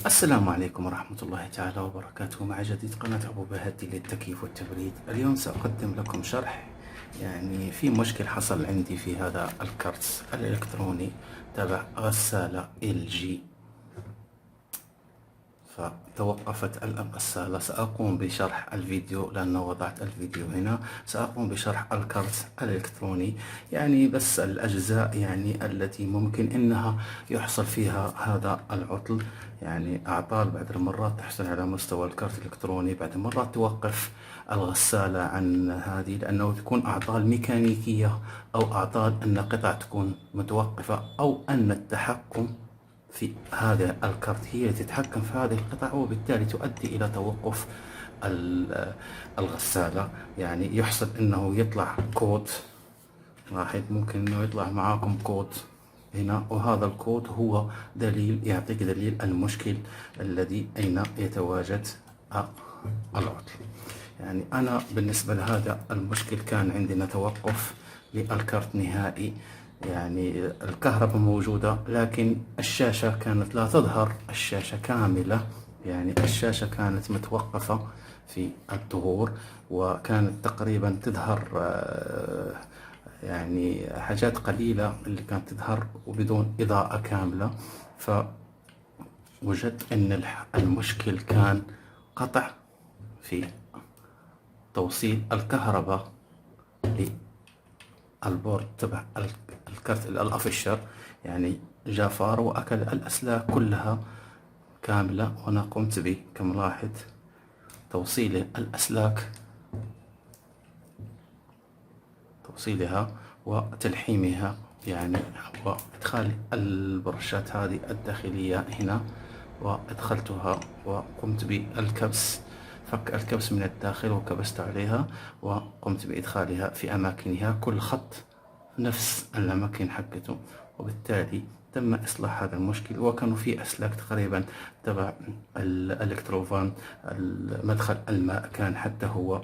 السلام عليكم ورحمة الله تعالى وبركاته. مع جديد قناة أبو بهادي للتكييف والتبريد. اليوم سأقدم لكم شرح في مشكل حصل عندي في هذا الكرت الإلكتروني تبع غسالة LG، فتوقفت الغسالة. سأقوم بشرح الفيديو لأنه وضعت الفيديو هنا. سأقوم بشرح الكرت الإلكتروني، بس الأجزاء التي ممكن إنها يحصل فيها هذا العطل. أعطال بعض المرات تحصل على مستوى الكرت الإلكتروني، بعض المرات توقف الغسالة عن هذه لأنه تكون أعطال ميكانيكية، أو أعطال أن قطع تكون متوقفة، أو أن التحكم في هذا الكرت هي تتحكم في هذه القطع، وبالتالي تؤدي إلى توقف الغسالة. يحصل أنه يطلع كود واحد، ممكن أنه يطلع معاكم كود هنا، وهذا الكود هو دليل، يعطيك دليل المشكل الذي أين يتواجد العطل. أنا بالنسبة لهذا المشكل كان عندنا توقف للكرت نهائي. الكهرباء موجودة لكن الشاشة كانت لا تظهر الشاشة كاملة، الشاشة كانت متوقفة في الظهور، وكانت تقريبا تظهر حاجات قليلة اللي كانت تظهر وبدون إضاءة كاملة. فوجدت أن المشكل كان قطع في توصيل الكهرباء للبورد تبع الكرت الأفشر. جاء فار وأكل الأسلاك كلها كاملة، وأنا قمت به كملاحظ توصيل الأسلاك، توصيلها وتلحيمها، وإدخال البرشات هذه الداخلية هنا، وأدخلتها وقمت بالكبس، فك الكبس من الداخل وكبست عليها، وقمت بإدخالها في أماكنها، كل خط نفس الأماكن حقته، وبالتالي تم إصلاح هذا المشكل. وكانوا في أسلاك تقريبا تبع الإلكتروفان، مدخل الماء كان حتى هو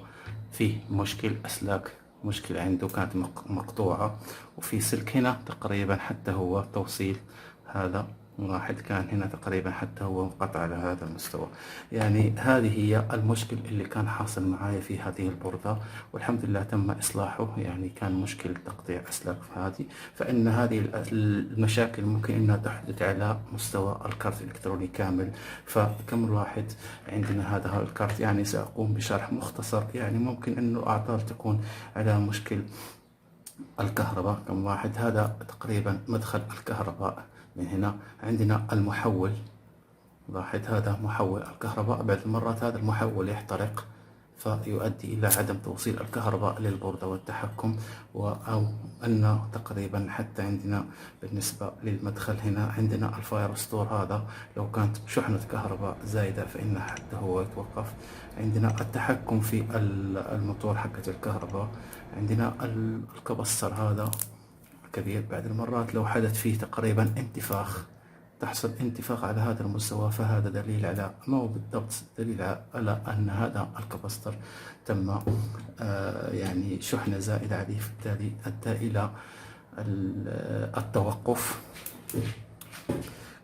فيه مشكل، أسلاك مشكلة عنده كانت مقطوعة، وفي سلك هنا تقريبا حتى هو توصيل هذا واحد كان هنا تقريبا حتى هو منقطع على هذا المستوى. هذه هي المشكل اللي كان حاصل معايا في هذه البوردة، والحمد لله تم إصلاحه. كان مشكل تقطيع أسلاك في هذه، فإن هذه المشاكل ممكن أنها تحدث على مستوى الكارت الإلكتروني كامل. فكم واحد عندنا هذا الكارت، سأقوم بشرح مختصر. ممكن أنه أعطال تكون على مشكل الكهرباء. كم واحد، هذا تقريبا مدخل الكهرباء. من هنا عندنا المحول، لاحظ هذا محول الكهرباء. بعض المرات هذا المحول يحترق، فيؤدي إلى عدم توصيل الكهرباء للبوردة والتحكم. أو أن تقريبا حتى عندنا بالنسبة للمدخل هنا عندنا الفاير ستور، هذا لو كانت شحنة كهرباء زايدة فإن حتى هو يتوقف. عندنا التحكم في الموتور حقة الكهرباء. عندنا الكبستر هذا كبير، بعض المرات لو حدث فيه تقريبا انتفاخ، تحصل انتفاخ على هذا المستوى، فهذا دليل على، ما هو بالضبط دليل على أن هذا الكبستر تم شحنة زائدة عليه، بالتالي أدى إلى التوقف.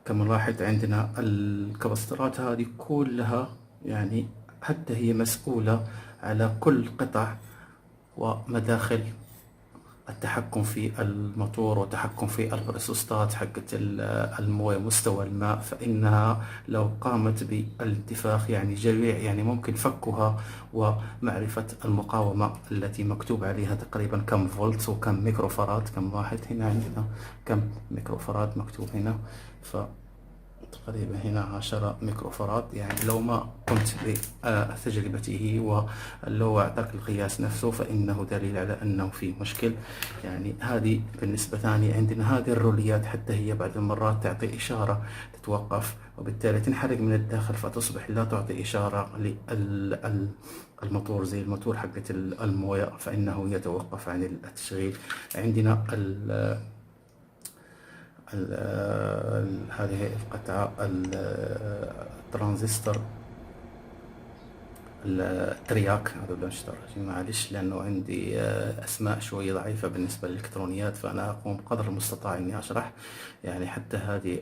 كما نلاحظ عندنا الكبسترات هذه كلها حتى هي مسؤولة على كل قطع ومداخل التحكم في الموتور، وتحكم في البريسوستات حقت المويه، مستوى الماء. فإنها لو قامت بالانتفاخ جميع ممكن فكها، ومعرفة المقاومة التي مكتوب عليها تقريبا كم فولت وكم ميكروفاراد. كم واحد هنا عندنا كم ميكروفاراد مكتوب هنا، تقريبا هنا 10 ميكروفاراد. لو ما قمت بتجربته ولو أعطاك القياس نفسه فإنه دليل على أنه في مشكل. هذه بالنسبة ثانية. عندنا هذه الروليات حتى هي بعض المرات تعطي إشارة تتوقف، وبالتالي تنحرق من الداخل، فتصبح لا تعطي إشارة للموتور زي الموتور حقة الموية، فإنه يتوقف عن التشغيل. عندنا هذه القطعة الترانزستور الترياك، هذا بدون شطرة معلش، لأنه عندي أسماء شوية ضعيفة بالنسبة للإلكترونيات، فأنا أقوم بقدر المستطاع إني أشرح. يعني حتى هذه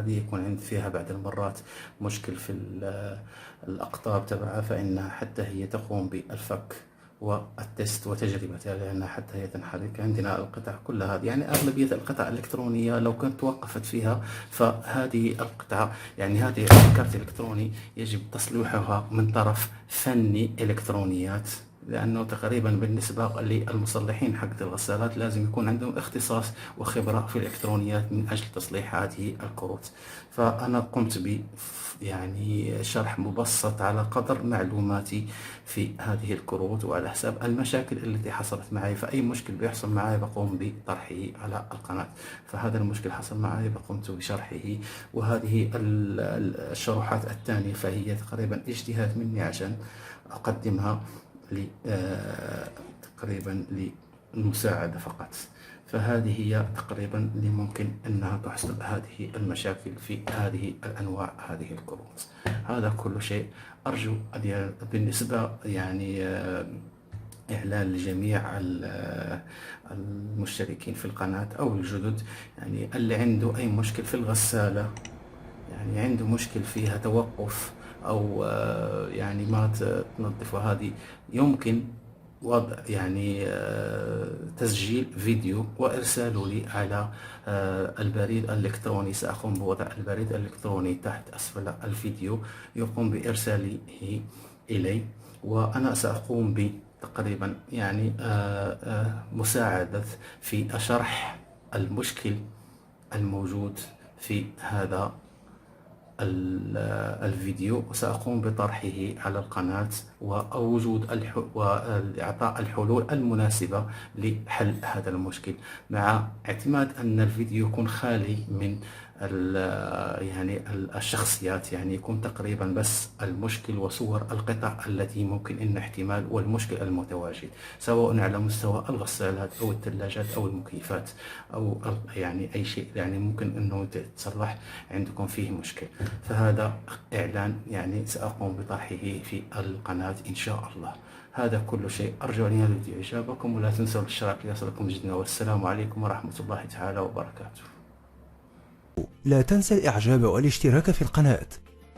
يكون عندي فيها بعض المرات مشكل في الأقطاب تبعها، فإنها حتى هي تقوم بالفك والتست وتجربتها، لأنها حتى هي تنحرك. عندنا القطع كلها هذه، يعني أغلبية القطع الإلكترونية لو كنت توقفت فيها، فهذه القطعة يعني هذه الكارت الإلكتروني يجب تصليحها من طرف فني إلكترونيات، لأنه تقريبا بالنسبة للمصلحين حق الغسالات لازم يكون عندهم اختصاص وخبرة في الإلكترونيات من أجل تصليح هذه الكروت. فأنا قمت يعني شرح مبسط على قدر معلوماتي في هذه الكروت، وعلى حساب المشاكل التي حصلت معي. فأي مشكل بيحصل معي بقوم بطرحه على القناة، فهذا المشكل حصل معي بقمت بشرحه. وهذه الشروحات الثانية فهي تقريبا اجتهاد مني عشان أقدمها تقريبا للمساعدة فقط. فهذه هي تقريبا اللي ممكن أنها تحصل هذه المشاكل في هذه الأنواع، هذه الكروت. هذا كل شيء. أرجو بالنسبة يعني إعلان لجميع المشتركين في القناة أو الجدد، يعني اللي عنده أي مشكل في الغسالة، يعني عنده مشكل فيها توقف أو يعني ما تنظف، هذه يمكن وضع يعني تسجيل فيديو وإرساله لي على البريد الإلكتروني. سأقوم بوضع البريد الإلكتروني تحت أسفل الفيديو، يقوم بإرساله إلي، وأنا سأقوم بتقريبا يعني مساعدة في شرح المشكل الموجود في هذا الفيديو، وسأقوم بطرحه على القناة ووجود وإعطاء الحلول المناسبة لحل هذا المشكل، مع اعتماد أن الفيديو يكون خالي من يعني الشخصيات، يعني يكون تقريبا بس المشكل وصور القطع التي ممكن ان احتمال والمشكل المتواجد، سواء على مستوى الغسالات او الثلاجات او المكيفات او يعني اي شيء يعني ممكن انه يتصلح عندكم فيه مشكل. فهذا اعلان يعني ساقوم بطرحه في القناة ان شاء الله. هذا كل شيء. أرجو أن ينال إعجابكم، ولا تنسوا الاشتراك ليصلكم جديدنا، والسلام عليكم ورحمة الله تعالى وبركاته. لا تنسى الإعجاب والاشتراك في القناة.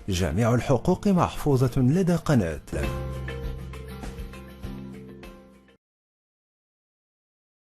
جميع الحقوق محفوظة لدى قناة.